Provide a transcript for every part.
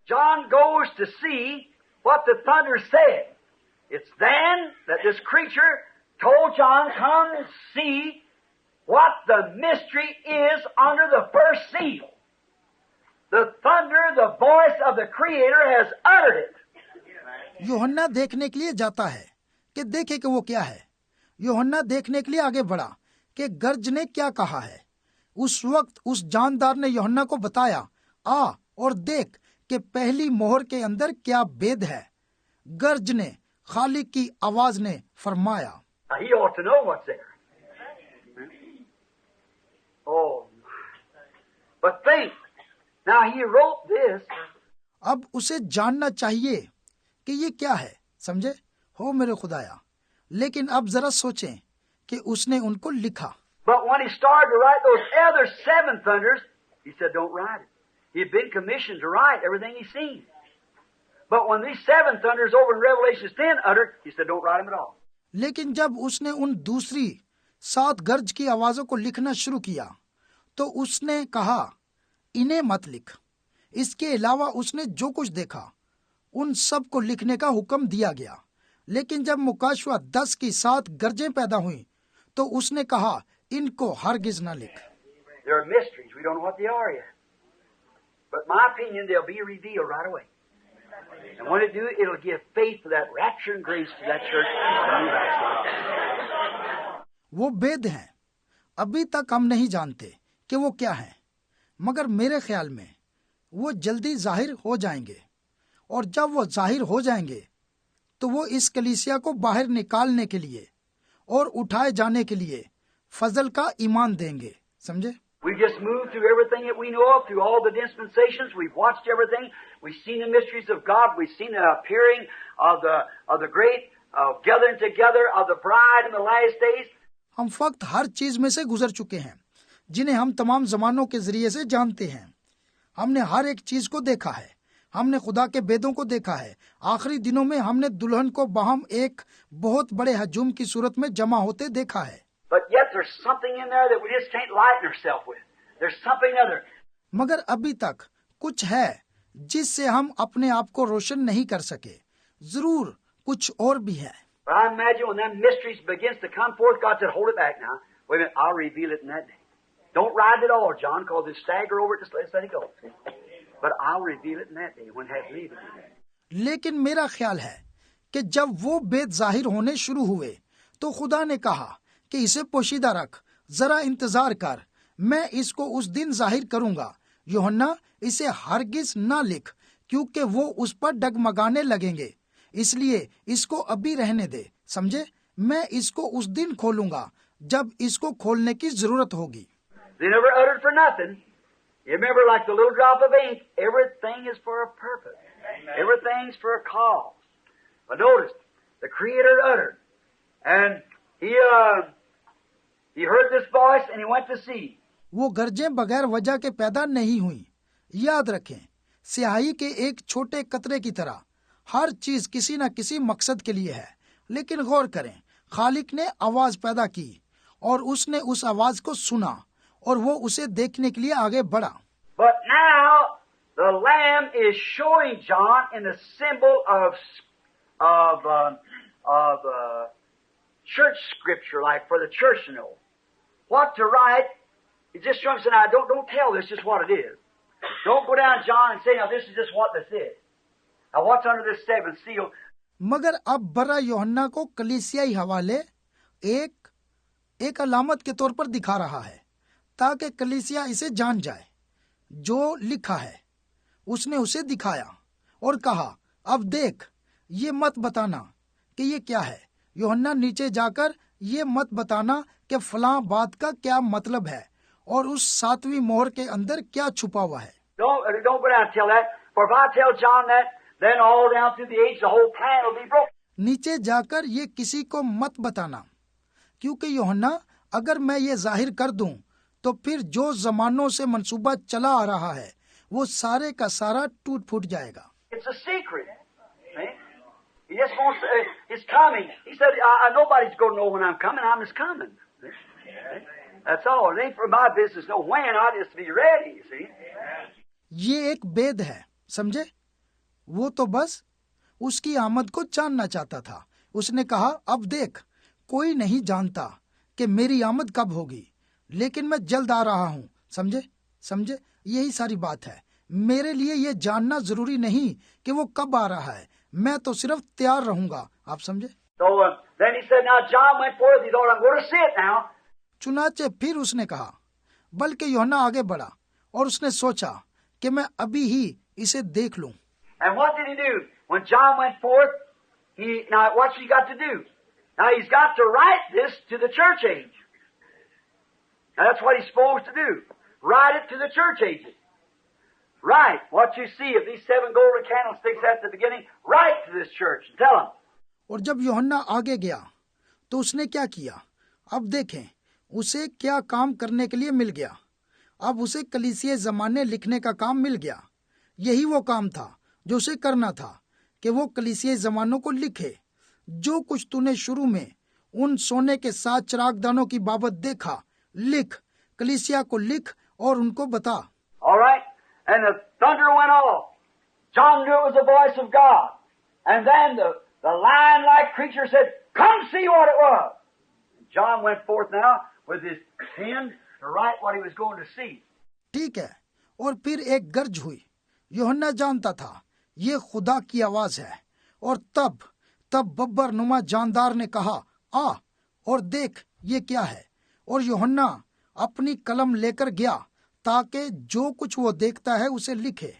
John goes to see what the thunder said. It's then that this creature told John, come and see what the mystery is under the first seal. The thunder, the voice of the Creator has uttered it. यूहन्ना देखने के लिए जाता है कि देखे कि वो क्या है। यूहन्ना देखने के लिए आगे बढ़ा कि गर्ज ने क्या कहा है। उस वक्त उस जानदार ने यूहन्ना को बताया, आ और देख कि पहली मोहर के अंदर क्या भेद है। गर्ज ने, खालिक की आवाज ने फरमाया। He ought to know what's there. Oh, but think. Now he wrote this. अब उसे जानना चाहिए कि ये क्या है, समझे हो मेरे खुदाया। लेकिन अब जरा सोचें कि उसने उनको लिखा। But when he started to write those other 7 thunders, he said, don't write it. He had been commissioned to write everything he's seen. But when these 7 thunders over in Revelation 10 uttered, he said, don't write them at all. लेकिन जब उसने उन दूसरी 7 गर्ज की आवाजों को लिखना शुरू किया तो उसने कहा, इन्हें मत लिख। इसके अलावा उसने जो कुछ देखा उन सब को लिखने का हुक्म दिया गया। लेकिन जब मुकाशवा 10 की 7 गर्जें पैदा हुई तो उसने कहा, इनको हरगिज ना लिख। There are mysteries. We don't know what they are yet. But in my opinion, they'll be revealed right away. And when it do, it'll give faith to that rapture and grace to that church. वो भेद हैं, अभी तक हम नहीं जानते कि वो क्या है, मगर मेरे ख्याल में वो जल्दी जाहिर हो जाएंगे। और जब वो जाहिर हो जाएंगे तो वो इस कलीसिया को बाहर निकालने के लिए और उठाए जाने के लिए फजल का ईमान देंगे, समझे। We just moved through everything that we know of, through all the dispensations. We've watched everything. We've seen the mysteries of God. We've seen the appearing of the great gathering together of the bride in the last days. हम फक्त हर चीज में से गुजर चुके हैं जिन्हें हम तमाम जमानों के जरिए से जानते हैं। हमने हर एक चीज को देखा है। हमने खुदा के भेदों को देखा है। आखिरी दिनों में हमने दुल्हन को बाहम एक बहुत बड़े हजूम की सूरत में जमा होते देखा है। But yet there's something in there that we just can't lighten ourselves with. There's something other. मगर अभी तक कुछ है जिससे हम अपने आप को रोशन नहीं कर सके। जरूर कुछ और भी है। But I imagine when that mysteries begins to come forth, God said, hold it back now. Wait a minute, I'll reveal it in that day. Don't write it all, John, because it's stagger over it, just let it go. But I'll reveal it in that day when it has need to be. लेकिन मेरा ख्याल है कि जब वो भेद जाहिर होने शुरू हुए तो खुदा ने कहा कि इसे पोशीदा रख, जरा इंतजार कर, मैं इसको उस दिन जाहिर करूंगा। यूहन्ना, इसे हरगिज ना लिख, क्योंकि वो उस पर डगमगाने लगेंगे। इसलिए इसको अभी रहने दे, समझे। मैं इसको उस दिन खोलूंगा जब इसको खोलने की जरूरत होगी। They never uttered for nothing. You remember, like the little drop of ink, everything is for a purpose. Everything's for a cause. But notice, the Creator uttered, and he heard this voice and he went to see. वो गर्जें बगैर वजह के पैदा नहीं हुई। याद रखें, स्याही के एक छोटे कतरे की तरह हर चीज किसी न किसी मकसद के लिए है। लेकिन गौर करें, खालिक ने आवाज पैदा की और उसने उस आवाज को सुना और वो उसे देखने के लिए आगे बढ़ा। But now the Lamb is showing John in the symbol of church scripture, like for the church to know what to write. He's just showing us, now don't tell this just what it is. Don't go down John and say, now this is just what this is. Now what's under this 7th seal? मगर अब बरा यूहन्ना को कलीसियाई हवाले एक अलामत के तौर पर दिखा रहा है ताकि कलीसिया इसे जान जाए। जो लिखा है उसने उसे दिखाया और कहा, अब देख, ये मत बताना कि ये क्या है। यूहन्ना, नीचे जाकर ये मत बताना कि फलां बात का क्या मतलब है और उस 7वीं मोहर के अंदर क्या छुपा हुआ है। Don't go down and tell that. For if I tell John that, then all down through the age the whole plan will be broken. नीचे जाकर ये किसी को मत बताना, क्योंकि यूहन्ना, अगर मैं ये जाहिर कर दूं तो फिर जो जमानों से मंसूबा चला आ रहा है वो सारे का सारा टूट फूट जाएगा। It's a secret. See? He just wants to, it's coming. He said, nobody's going to know when I'm coming. I'm just coming. See? That's all. It ain't for my business to know when. I just be ready. See? ये एक भेद है, समझे। वो तो बस उसकी आमद को जानना चाहता था। उसने कहा, अब देख, कोई नहीं जानता कि मेरी आमद कब होगी, लेकिन मैं जल्द आ रहा हूँ। समझे, यही सारी बात है। मेरे लिए ये जानना जरूरी नहीं कि वो कब आ रहा है, मैं तो सिर्फ तैयार रहूंगा। आप समझे। So then he said, now John went forth. He thought, I'm going to see it now. चुनाचे फिर उसने कहा, बल्कि यूहन्ना आगे बढ़ा और उसने सोचा कि मैं अभी ही इसे देख लूं। And what did he do? When John went forth, now what's he got to do? Now he's got to write this to the church age. Now that's what he's supposed to do. Write it to the church ages. Write what you see of these 7 golden candlesticks at the beginning. Write to this church and tell them. और जब यूहन्ना आगे गया तो उसने क्या किया? अब देखें उसे क्या काम करने के लिए मिल गया। अब उसे कलीसिया ज़माने लिखने का काम मिल गया। यही वो काम था जो उसे करना था कि वो कलीसिया ज़मानों को लिखे। जो कुछ तूने शुरू में उन सोने के 7 चिरागदानों की बाबत देखा, लिख, कलीसिया को लिख और उनको बता। All right. And the thunder went off. John knew it was the voice of God. And then the lion-like creature said, come see what it was. John went forth now with his pen to write what he was going to see. ठीक है। और फिर एक गर्ज हुई। यूहन्ना जानता था ये खुदा की आवाज है। और तब बब्बर नुमा जानदार ने कहा, आ और देख ये क्या है। और यूहन्ना अपनी कलम लेकर गया ताकि जो कुछ वो देखता है उसे लिखे।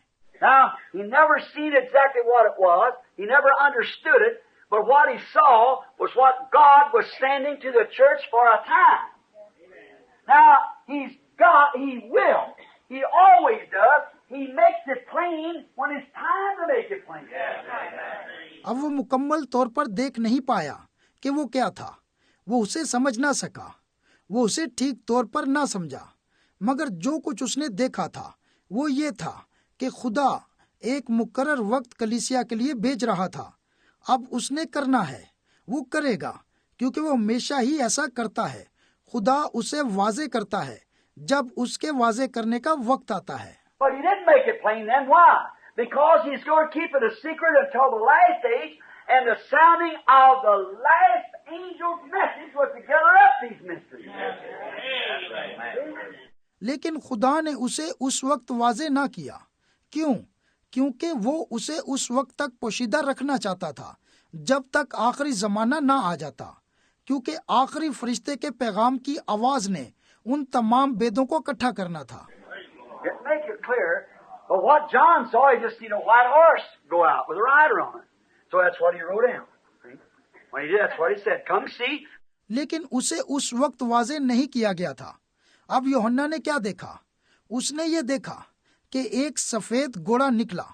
Now, he never seen exactly what it was. He never understood it. But what he saw was what God was sending to the church for a time. Now, he will. He always does. He makes it plain when it's time to make it plain. अब वो मुकम्मल तौर पर देख नहीं पाया कि वो क्या था। वो उसे समझ ना सका। वो उसे ठीक तौर पर ना समझा। मगर जो कुछ उसने देखा था वो ये था कि खुदा एक मुकर्रर वक्त कलीसिया के लिए भेज रहा था। अब उसने करना है, वो करेगा, क्योंकि वो हमेशा ही ऐसा करता है। खुदा उसे वाजे करता है जब उसके वाजे करने का वक्त आता है। But he didn't make it plain then. Why? Because he's going to keep it a secret until the last age, and the sounding of the last angel's message was to gather up these mysteries. लेकिन खुदा ने उसे उस वक्त वाजे ना किया। क्यों? क्योंकि वो उसे उस वक्त तक पोशीदा रखना चाहता था जब तक आखिरी जमाना ना आ जाता, क्योंकि आखिरी फरिश्ते के पैगाम की आवाज ने उन तमाम वेदों को इकट्ठा करना था। Make it clear. But what John saw, he just seen a white horse go out with a rider on it. So that's what he wrote down. When he did, that's what he said. Come see. लेकिन उसे उस वक्त वाजे नहीं किया गया था। अब यूहन्ना ने क्या देखा? उसने ये देखा कि एक सफेद घोड़ा निकला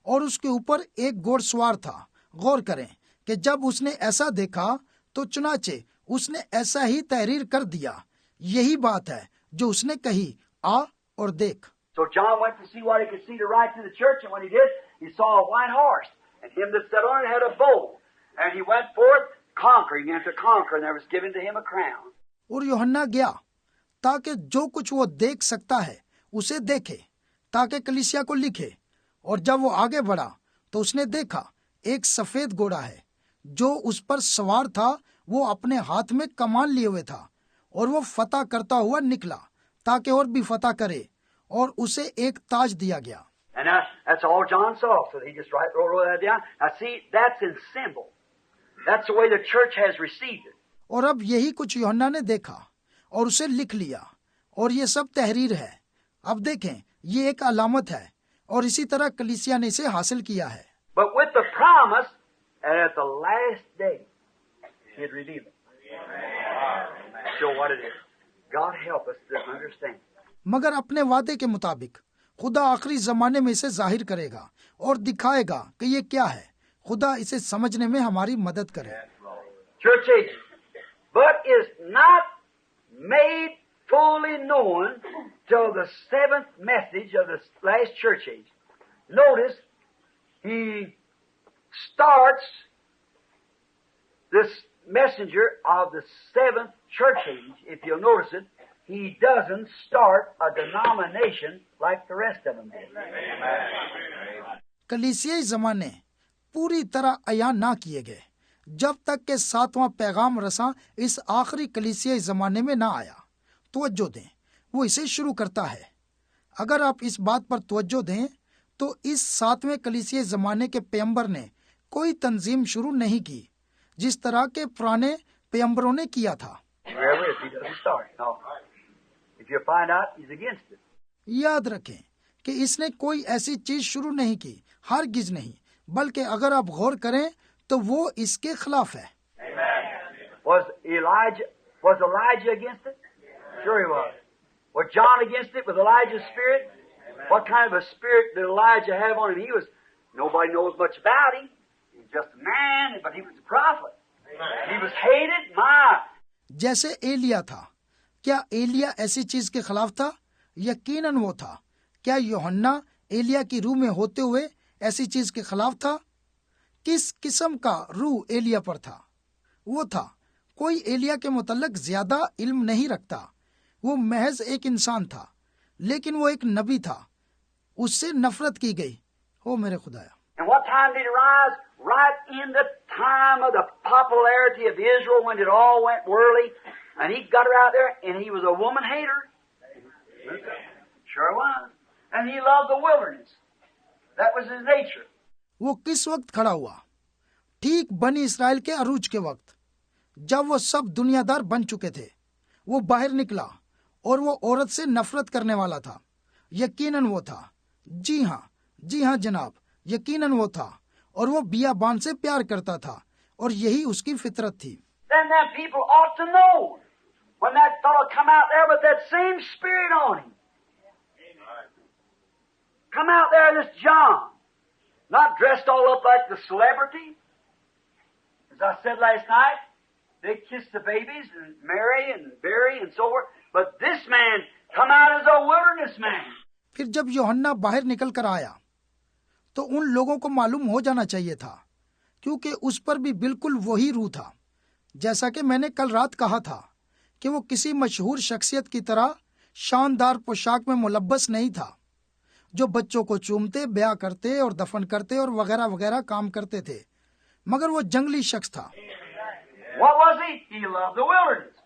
और उसके ऊपर एक घोड़सवार था। गौर करें कि जब उसने ऐसा देखा तो चुनाचे उसने ऐसा ही तहरीर कर दिया। यही बात है जो उसने कही, आ और देख। So John went to see what he could see to write to the church, and when he did, he saw a white horse, and him that sat on it had a bow, and he went forth conquering, and to conquer, and there was given to him a crown. और यूहन्ना गया ताकि जो कुछ वो देख सकता है उसे देखे, ताकि कलीसिया को लिखे। और जब वो आगे बढ़ा तो उसने देखा एक सफेद घोड़ा है, जो उस पर सवार था वो अपने हाथ में कमान लिए हुए था, और वो फतह करता हुआ निकला ताकि और भी फतह करे, और उसे एक ताज दिया गया। And that's all John saw, so he just wrote that down. Now see, that's in symbol. That's the way the church has received it. और अब यही कुछ यूहन्ना ने देखा और उसे लिख लिया, और ये सब तहरीर है। अब देखें, ये एक अलामत है, और इसी तरह कलीसिया ने इसे हासिल किया है। But with the promise that at the last day he'd reveal it. Show what it is. God help us to understand. मगर अपने वादे के मुताबिक खुदा आखिरी जमाने में इसे जाहिर करेगा और दिखाएगा कि ये क्या है। खुदा इसे समझने में हमारी मदद करे। Church age, but is not made fully known till the 7th message of the last church age. Notice, he starts this messenger of the 7th church age. If you'll notice it, he doesn't start a denomination like the rest of them did. कलीसियाई ज़माने पूरी तरह अयान ना किए गए जब तक के 7वां पैगाम रसा इस आखिरी कलीसियाई ज़माने में ना आया। तवज्जो दें, वो इसे शुरू करता है। अगर आप इस बात पर तवज्जो दें तो इस 7वें कलीसियाई ज़माने के पैगंबर ने कोई तंजीम शुरू नहीं की जिस तरह के पुराने पैगंबरों ने किया था। Whoever is, he doesn't start. No. If you find out, he's against it. याद रखें कि इसने कोई ऐसी चीज शुरू नहीं की, हरगिज नहीं, बल्कि अगर आप गौर करें तो वो इसके खिलाफ है। Was Elijah against it? Sure he was. Was John against it with Elijah's spirit? What kind of a spirit did Elijah have on him? Nobody knows much about him. He was just a man, but he was a prophet. He was hated. जैसे एलिया था, क्या एलिया ऐसी चीज के खिलाफ था? यकीनन वो था। क्या यूहन्ना एलिया की रूह में होते हुए ऐसी चीज के खिलाफ था? किस किस्म का रूह एलिया पर था? वो था, कोई एलिया के मुतल्लिक ज्यादा इल्म नहीं रखता, वो महज एक इंसान था, लेकिन वो एक नबी था, उससे नफरत की गई। हो मेरे खुदाया। And what time did he rise? Right in the time of the popularity of Israel when it all went whirly, and he got her out there, and he was a woman hater. Sure was. And he loved the wilderness. That was his nature. वो किस वक्त खड़ा हुआ? ठीक बनी Israel के अरूज के वक्त, जब वो सब दुनियादार बन चुके थे। वो बाहर निकला और वो औरत से नफरत करने वाला था। यकीनन वो था। जी हाँ जनाब, यकीनन वो था, और वो बियाबान से प्यार करता था, और यही उसकी फितरत थी। Then them people ought to know when that fellow come out there with that same spirit on him. Come out there, this John, not dressed all up like the celebrity. As I said last night, they kissed the babies and Mary and Barry and so forth. But this man come out as a wilderness man. फिर जब यूहन्ना बाहर निकल कर आया तो उन लोगों को मालूम हो जाना चाहिए था, क्योंकि उस पर भी बिल्कुल वही रूह था। जैसा कि मैंने कल रात कहा था कि वो किसी मशहूर शख्सियत की तरह शानदार पोशाक में मुलब्बस नहीं था, जो बच्चों को चूमते, ब्याह करते और दफन करते और वगैरह वगैरह काम करते थे, मगर वो जंगली शख्स था। What was he? He loved the wilderness.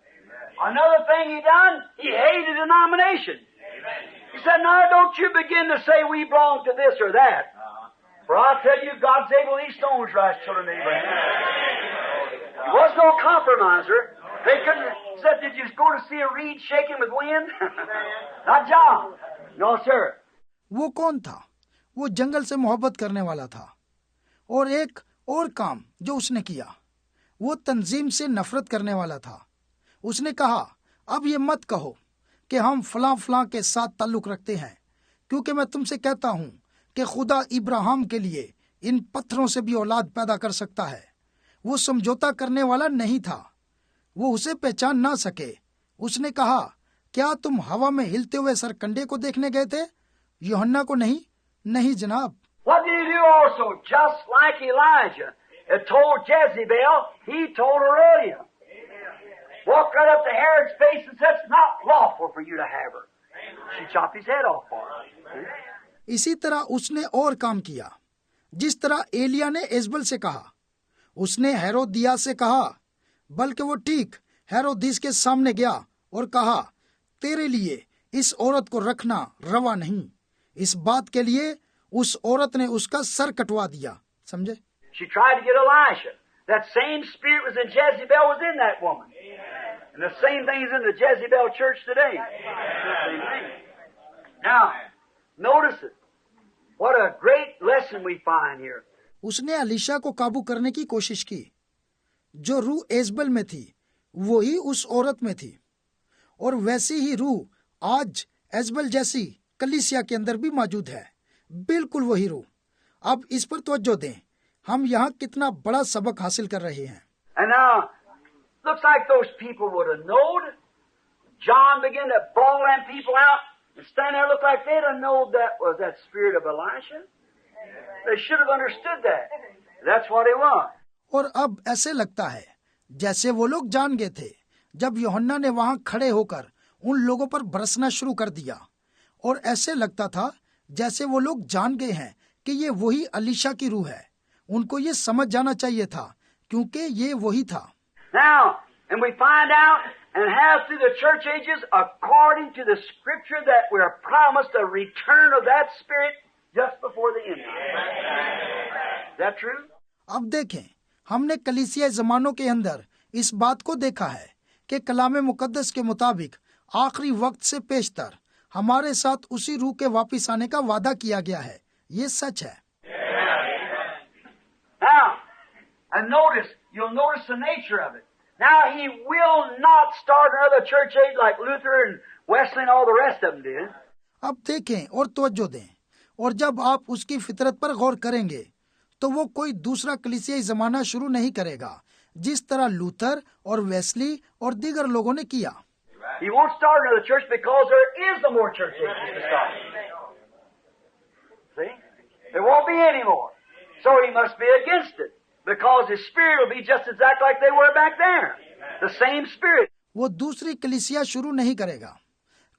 Another thing he done, he hated denomination. He said, now don't you begin to say we belong to this or that. For I'll tell you, God's able these stones to rise children of Abraham. He was no compromiser. They couldn't said, did you go to see a reed shaking with wind? Not John. No, sir. वो कौन था? वो जंगल से मोहब्बत करने वाला था। और एक और काम जो उसने किया, वो तंजीम से नफरत करने वाला था। उसने कहा, अब ये मत कहो कि हम फलां के साथ ताल्लुक रखते हैं, क्योंकि मैं तुमसे कहता हूँ कि खुदा इब्राहिम के लिए इन पत्थरों से भी औलाद पैदा कर सकता है। वो समझौता करने वाला नहीं था, वो उसे पहचान ना सके। उसने कहा, क्या तुम हवा में हिलते हुए सरकंडे को देखने गए थे? यूहन्ना को नहीं? नहीं जनाब। What did he do also? Just like Elijah had told Jezebel, he told Herodias. Walked right up to Herod's face and said, it's not lawful for you to have her. She chopped his head off for her. इसी तरह उसने और काम किया, जिस तरह एलिया ने एजबल से कहा। उसने हेरोदिया से कहा, बल्कि वो ठीक हेरोदिस के सामने गया और कहा, तेरे लिए इस औरत को रखना रवा नहीं। इस बात के लिए उस औरत ने उसका सर कटवा दिया। समझे? She tried to get Elisha. That same spirit was in Jezebel, was in that woman. And the same thing is in the Jezebel church today. Same thing. Now, notice it. What a great lesson we find here. उसने अलीशा को काबू करने की कोशिश की। जो रूह एजबल में थी, वही उस औरत में थी, और वैसी ही रूह आज एजबल जैसी कलीसिया के अंदर भी मौजूद है। बिल्कुल वही रूह। अब इस पर तवज्जो दें, हम यहाँ कितना बड़ा सबक हासिल कर रहे हैं। And now, looks like those people would have known. John began to bawl them people out and stand there, look like they'd have known that was that spirit of Elisha. They should have understood that. That's what it was. और अब ऐसे लगता है जैसे वो लोग जान गए थे जब यूहन्ना ने वहां खड़े होकर उन लोगों पर बरसना शुरू कर दिया, और ऐसे लगता था जैसे वो लोग जान गए हैं कि ये वही अलीशा की रूह है। उनको ये समझ जाना चाहिए था, क्योंकि ये वही था। Now, and we find out and have through the church ages, according to the scripture, that we are promised a return of that Spirit just before the end. Is that true? अब देखें, हमने कलीसिया जमानों के अंदर इस बात को देखा है कि कलाम मुकद्दस के मुताबिक आखिरी वक्त से पेशतर हमारे साथ उसी रूह के वापिस आने का वादा किया गया है। ये सच है। Now, and you'll notice the nature of it. Now, he will not start another church age like Luther and Wesley and all the rest of them did. अब देखें और तवज्जो दें, और जब आप उसकी फितरत पर गौर करेंगे तो वो कोई दूसरा कलीसियाई जमाना शुरू नहीं करेगा जिस तरह लूथर और वेस्ली और दीगर लोगों ने किया। He won't start another church because there is no more church ages to start. See? There won't be any more. So he must be against it because his spirit will be just exactly like they were back there. The same spirit. वो दूसरी कलीसिया शुरू नहीं करेगा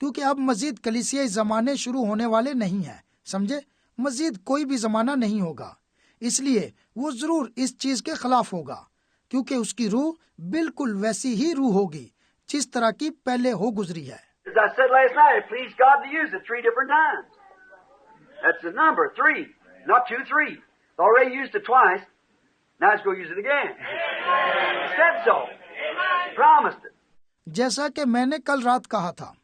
क्योंकि अब मजीद कलीसियाई जमाने शुरू होने वाले नहीं हैं। समझे? मजीद कोई भी जमाना नहीं होगा, इसलिए वो जरूर इस चीज के खिलाफ होगा क्योंकि उसकी रूह बिल्कुल वैसी ही रूह होगी जिस तरह की पहले हो गुजरी है। As I said last night, it pleased God to use it 3 different times. That's the number, 3. Not 2, 3. It's already used it twice. Now it's going to use it again. He said so. He promised it. जैसा कि मैंने कल रात कहा था,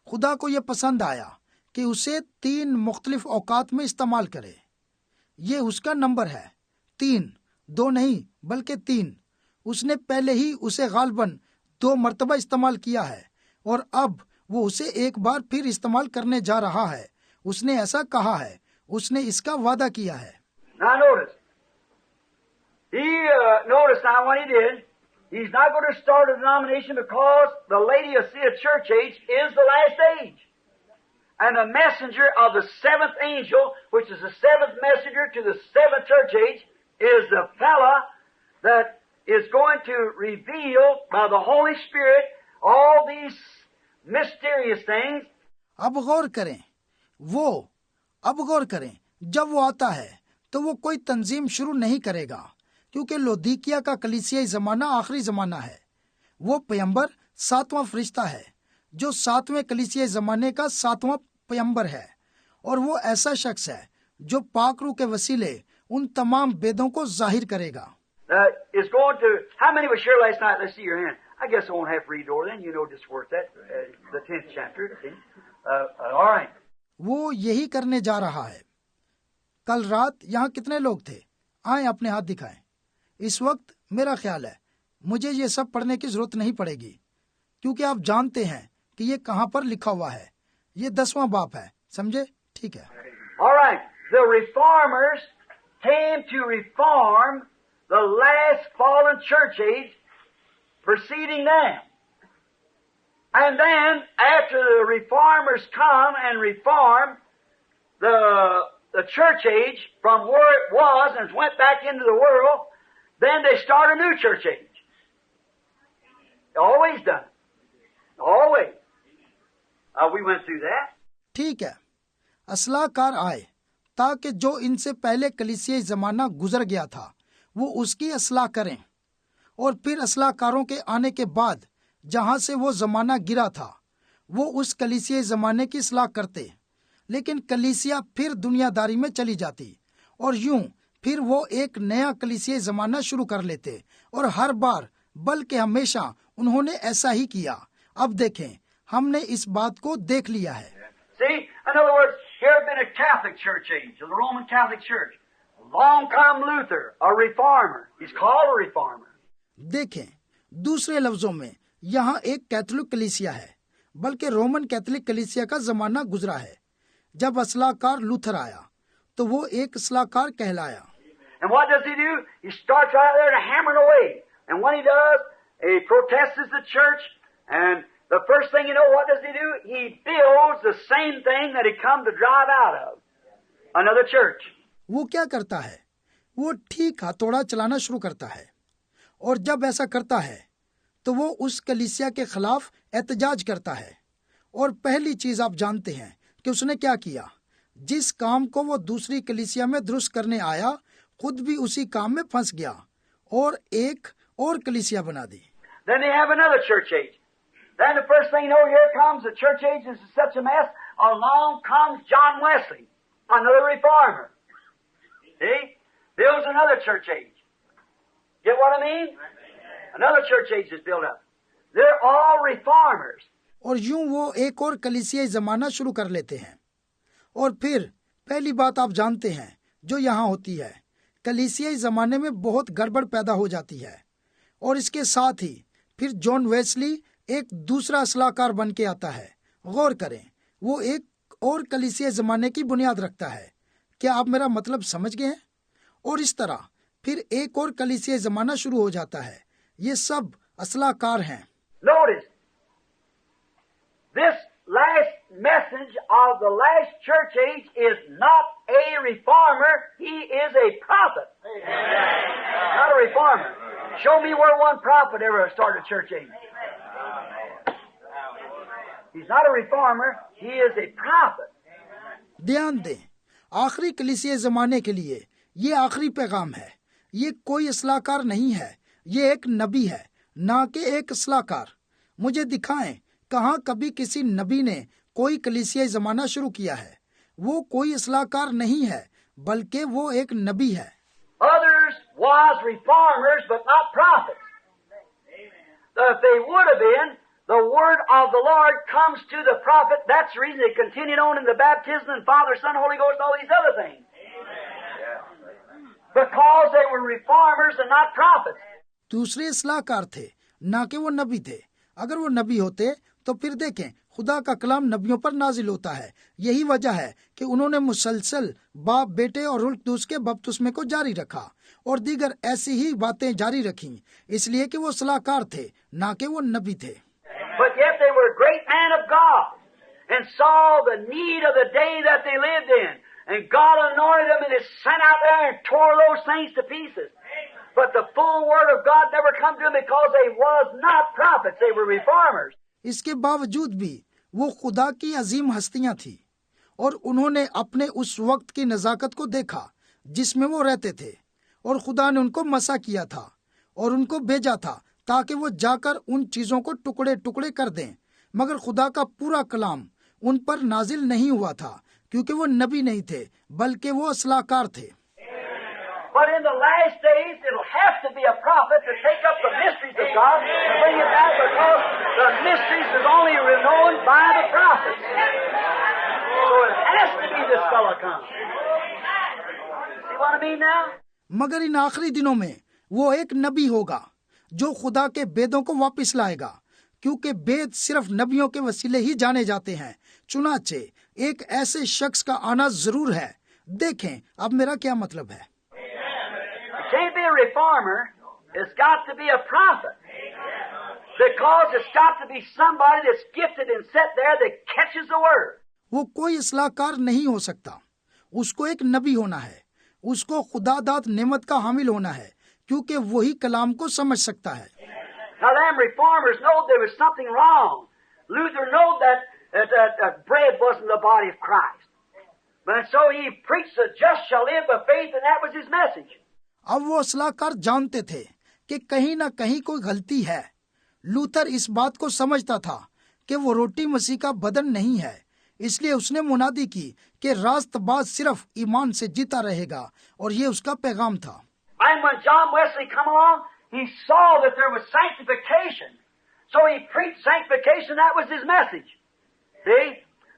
खुदा को यह पसंद आया कि उसे 3 मुख्तलिफ औकात में इस्तेमाल करे। ये उसका नंबर है 3, 2 नहीं बल्कि 3। उसने पहले ही उसे गालबन 2 मरतबा इस्तेमाल किया है और अब वो उसे एक बार फिर इस्तेमाल करने जा रहा है। उसने ऐसा कहा है, उसने इसका वादा किया है। Now notice. Notice now what he did. He's not going to start a denomination because the Laodicea church age is the last age. And the messenger of the 7th angel, which is the 7th messenger to the 7th church age, is the fella that is going to reveal by the Holy Spirit all these mysterious things. अब गौर करें, जब वो आता है तो वो कोई तंजीम शुरू नहीं करेगा क्योंकि लौदीकिया का कलीसियाई जमाना आखिरी जमाना है। वो पैगंबर 7वां फरिश्ता है जो 7वें कलीसियाई जमाने का 7वां पैगंबर है, और वो ऐसा शख्स है जो पाक रूह के वसीले उन तमाम वेदों को जाहिर करेगा। Is going to. How many were here last night? Let's see your hand. I guess I won't have to read over then. You know just where it's at. The 10th chapter. See? All right. वो यही करने जा रहा है। कल रात यहाँ कितने लोग थे? आए अपने हाथ दिखाएं। इस वक्त मेरा ख्याल है मुझे ये सब पढ़ने की जरूरत नहीं पड़ेगी क्योंकि आप जानते हैं कि ये कहाँ पर लिखा हुआ है। ये 10वां बाप है। समझे? ठीक है। All right. The reformers came to reform the last fallen church age preceding them. And then, after the reformers come and reform the church age from where it was and went back into the world, then they start a new church age. Always done. Always. We went through that. ठीक है। असलाहकार आए ताकि जो इनसे पहले कलीसियाई जमाना गुजर गया था वो उसकी असलाह करें, और फिर असलाहकारों के आने के बाद जहां से वो जमाना गिरा था वो उस कलीसियाई जमाने की असलाह करते, लेकिन कलीसिया फिर दुनियादारी में चली जाती और यूं फिर वो एक नया कलीसियाई जमाना शुरू कर लेते, और हर बार बल्कि हमेशा उन्होंने ऐसा ही किया। अब देखें, हमने इस बात को देख लिया है। See, in other words, here had been a Catholic church age, the Roman Catholic Church. Along come Luther, a reformer. He's called a reformer. देखें, दूसरे लफ्जों में यहाँ एक कैथोलिक कलीसिया है, बल्कि रोमन कैथोलिक कलीसिया का जमाना गुजरा है। जब असलाहकार लूथर आया तो वो एक असलाहकार कहलाया। And what does he do? He starts right there to hammer it away. And when he does, he protests the church. And the first thing you know, what does he do? He builds the same thing that he come to drive out of. Another church. वो क्या करता है? वो ठीक हथौड़ा चलाना शुरू करता है, और जब ऐसा करता है तो वो उस कलीसिया के खिलाफ एहतजाज करता है। और पहली चीज आप जानते हैं कि उसने क्या किया। जिस काम को वो दूसरी कलीसिया में दुरुस्त करने आया, खुद भी उसी काम में फंस गया और एक और कलीसिया बना दी। Then they have another church age. Then the first thing you know, here comes the church age is such a mess. Along comes John Wesley, another reformer. See? Builds another church age. Get what I mean? Another church age is built up. They're all reformers. और यूं वो एक और कलीसियाई जमाना शुरू कर लेते हैं। और फिर पहली बात आप जानते हैं जो यहाँ होती है, कलीसियाई जमाने में बहुत गड़बड़ पैदा हो जाती है। और इसके साथ ही फिर जॉन वेस्ली एक दूसरा सलाहकार बन के आता है। गौर करें, वो एक और कलीसियाई जमाने की बुनियाद रखता है। क्या आप मेरा मतलब समझ गए हैं? और इस तरह फिर एक और कलीसियाई जमाना शुरू हो जाता है। ये सब असलाहकार हैं। Notice, this last message of the last church age is not a reformer, he is a prophet. Not a reformer. Show me where one prophet ever started a church age. He's not a reformer, he is a prophet. ध्यान दें, आखिरी कलीसिया जमाने के लिए ये आखिरी पैगाम है। ये कोई असलाहकार नहीं है, ये एक नबी है, ना कि एक असलाहकार। मुझे दिखाएं कहाँ कभी किसी नबी ने कोई कलीसियाई जमाना शुरू किया है। वो कोई असलाहकार नहीं है, बल्कि वो एक नबी है। Others was reformers, but not prophets. If they would have been, the word of the Lord comes to the prophet. That's the reason they continued on in the baptism and Father, Son, Holy Ghost, all these other things. Because they were reformers and not prophets. दूसरे सलाहकार थे, ना कि वो नबी थे। अगर वो नबी होते तो फिर देखें, खुदा का कलाम नबियों पर नाजिल होता है। यही वजह है कि उन्होंने मुसलसल बाप, बेटे और रूह कुद्दूस के बपतिस्मे को जारी रखा और दीगर ऐसी ही बातें जारी रखी, इसलिए कि वो सलाहकार थे, ना कि वो नबी थे। But yet they were a great man of God and saw the need of the day that they lived in. And God anointed them and they sent out there and tore those things to pieces. But the full word of God never come to them because they was not prophets. They were reformers. इसके बावजूद भी वो खुदा की अजीम हस्तियां थी और उन्होंने अपने उस वक्त की नजाकत को देखा जिसमें वो रहते थे, और खुदा ने उनको मसा किया था और उनको भेजा था ताकि वो जाकर उन चीजों को टुकड़े टुकड़े कर दें। मगर खुदा का पूरा कलाम उन पर नाजिल नहीं हुआ था क्योंकि वो नबी नहीं थे, बल्कि वो सलाहकार थे। But in the last days, it'll have to be a prophet to take up the mysteries of God and bring it back, because the mysteries is only known by the prophets. So it has to be this fellow come. See what I mean now? मगर इन आखिरी दिनों में वो एक नबी होगा जो खुदा के वेदों को वापस लाएगा, क्योंकि वेद सिर्फ नबियों के वसीले ही जाने जाते हैं। चुनाचे एक ऐसे शख्स का आना जरूर है। देखें अब मेरा क्या मतलब है। It can't be a reformer. It's got to be a prophet. Because it's got to be somebody that's gifted and set there that catches the word. वो कोई सलाहकार नहीं हो सकता, उसको एक नबी होना है, उसको खुदादात नेमत का हामिल होना है, क्योंकि वही कलाम को समझ सकता है। Now them reformers know there was something wrong. Luther knew that bread wasn't the body of Christ. But so he preached the just shall live by faith, and that was his message. अब वो सलाहकार जानते थे कि कहीं ना कहीं कोई गलती है। लूथर इस बात को समझता था कि वो रोटी मसीह का बदन नहीं है, इसलिए उसने मुनादी की कि रास्तबाज सिर्फ ईमान से जीता रहेगा, और ये उसका पैगाम था। And when John Wesley come along, he saw that there was sanctification. So he preached sanctification, that was his message. See?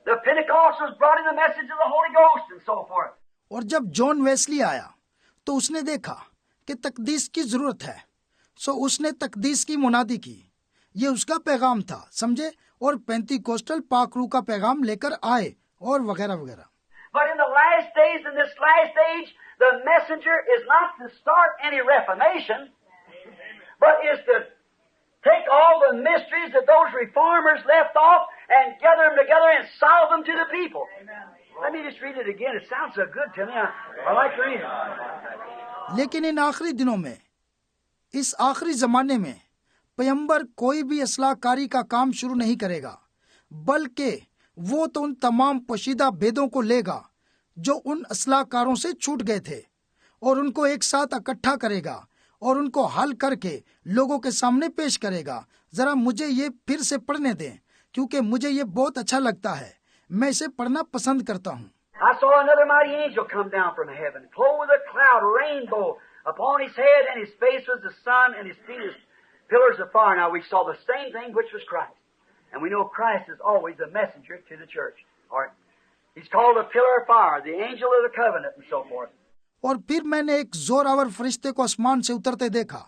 The Pentecostals brought in the message of the Holy Ghost and so forth. और जब John Wesley आया तो उसने देखा कि तकदीस की जरूरत है, सो उसने तकदीस की मुनादी की। ये उसका पैगाम था, समझे? और पेंतीकोस्टल पाकरू का पैगाम लेकर आए और वगैरह वगैरह। But in the last days, in this last age, the messenger is not to start any reformation, but is to take all the mysteries that those reformers left off and gather them together and solve them to the people. Let me just read it again. It sounds so good to me. I like to read it. लेकिन इन आखिरी दिनों में, इस आखिरी जमाने में पैगंबर कोई भी असलाहकारी का काम शुरू नहीं करेगा, बल्कि वो तो उन तमाम पोशीदा भेदों को लेगा जो उन असलाहकारों से छूट गए थे, और उनको एक साथ इकट्ठा करेगा और उनको हल करके लोगों के सामने पेश करेगा। जरा मुझे ये फिर से पढ़ने दें, क्योंकि मुझे ये बहुत अच्छा लगता है। मैं इसे पढ़ना पसंद करता हूँ। I saw another mighty angel come down from heaven, clothed with a cloud, a rainbow upon his head, and his face was the sun, and his feet as pillars of fire. Now we saw the same thing, which was Christ. And we know Christ is always a messenger to the church. Or he's called a pillar of fire, the angel of the covenant, and so forth. और फिर मैंने एक जोरावर फरिश्ते को आसमान से उतरते देखा,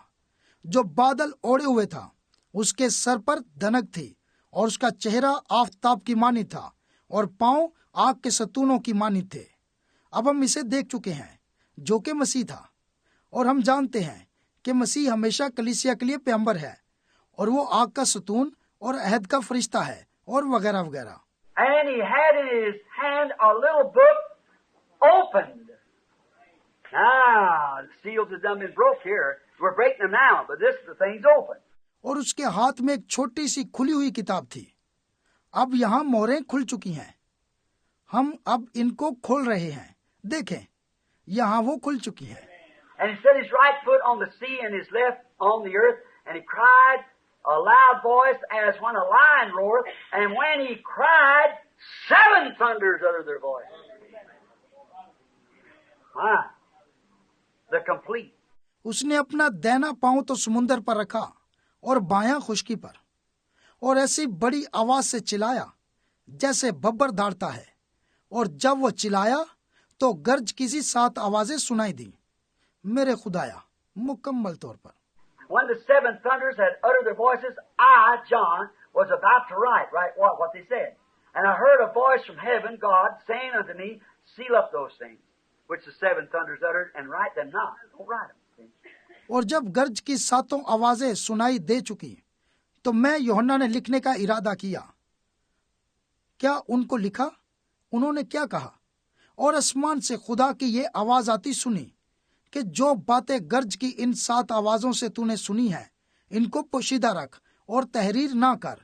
जो बादल ओढ़े हुए था। उसके सर पर धनक थी, और उसका चेहरा आफताब की मानी था, और पांव आग के सतूनों की मानी थे। अब हम इसे देख चुके हैं, जो कि मसीह था, और हम जानते हैं कि मसीह हमेशा कलीसिया के लिए पैगंबर है, और वो आग का सतून और अहद का फरिश्ता है, और वगैरह वगैरह। And he had in his hand a little book opened. Now, the seals have done been broke here. We're breaking them now, but the thing's open. और उसके हाथ में एक छोटी सी खुली हुई किताब थी। अब यहाँ मोहरें खुल चुकी हैं, हम अब इनको खोल रहे हैं। देखें, यहाँ वो खुल चुकी हैं। And he set his right foot on the sea and his left on the earth, and he cried a loud voice as when a lion roareth, and when he cried, 7 thunders uttered their voice. Wow. The complete. उसने अपना दाहिना पांव तो समुंदर पर रखा और बायां खुशकी पर, और ऐसी बड़ी आवाज से चिल्लाया जैसे बब्बर दौड़ता है, और जब वो चिल्लाया तो गर्ज की सी 7 आवाजें सुनाई दी। मेरे खुदाया, मुकम्मल तौर पर। When the 7 thunders had uttered their voices, I, John, was about to write what they said. And I heard a voice from heaven, God, saying unto me, seal up those things, which the 7 thunders uttered, and write them not. Don't write them. और जब गर्ज की 7 आवाजें सुनाई दे चुकी, तो मैं यूहन्ना ने लिखने का इरादा किया। क्या उनको लिखा? उन्होंने क्या कहा? और आसमान से खुदा की ये आवाज आती सुनी कि जो बातें गर्ज की इन 7 आवाजों से तूने सुनी है, इनको पोशीदा रख और तहरीर ना कर,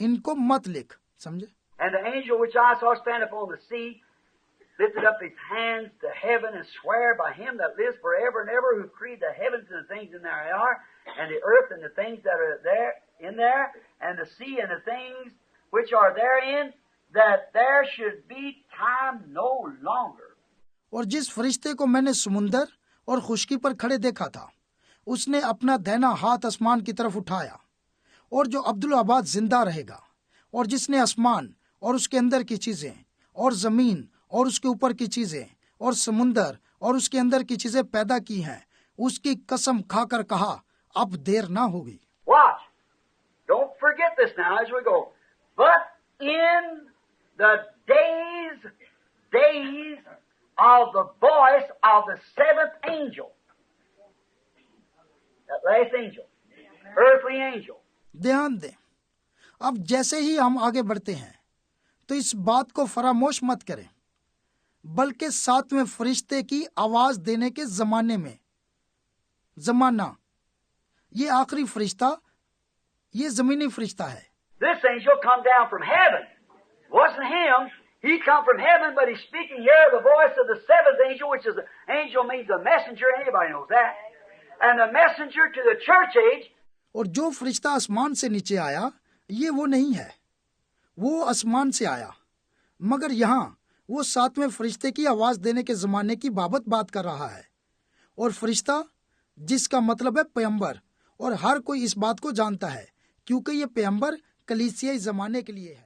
इनको मत लिख। समझे? And the angel which I saw stand upon the sea lifted up his hands to heaven and sware by him that lives forever and ever, who created the heavens and the things in there are, and the earth and the things that are there in there, and the sea and the things which are therein, that there should be time no longer. और जिस फरिश्ते को मैंने समुंदर और खुशकी पर खड़े देखा था, उसने अपना दाहिना हाथ आसमान की तरफ उठाया, और जो अब्दुल आबाद जिंदा रहेगा, और जिसने आसमान और उसके अंदर की चीजें और जमीन और उसके ऊपर की चीजें और समुंदर और उसके अंदर की चीजें पैदा की हैं, उसकी कसम खाकर कहा, अब देर ना होगी। Watch. Don't forget this now as we go. But in the days of the voice of the 7th angel, that last angel, earthly angel. ध्यान दें, अब जैसे ही हम आगे बढ़ते हैं तो इस बात को फरामोश मत करें, बल्कि 7वें फरिश्ते की आवाज देने के जमाना, ये आखिरी फरिश्ता, ये जमीनी फरिश्ता है। This angel come down from heaven. Wasn't him. He come from heaven, but he's speaking here the voice of the 7th angel, which is the angel means a messenger. Anybody knows that. And the messenger to the church age. और जो फरिश्ता आसमान से नीचे आया, ये वो नहीं है, वो आसमान से आया, मगर यहाँ वो 7वें फरिश्ते की आवाज देने के जमाने की बाबत बात कर रहा है। और फरिश्ता जिसका मतलब है पैगंबर, और हर कोई इस बात को जानता है, क्योंकि ये पैगंबर कलीसियाई जमाने के लिए है।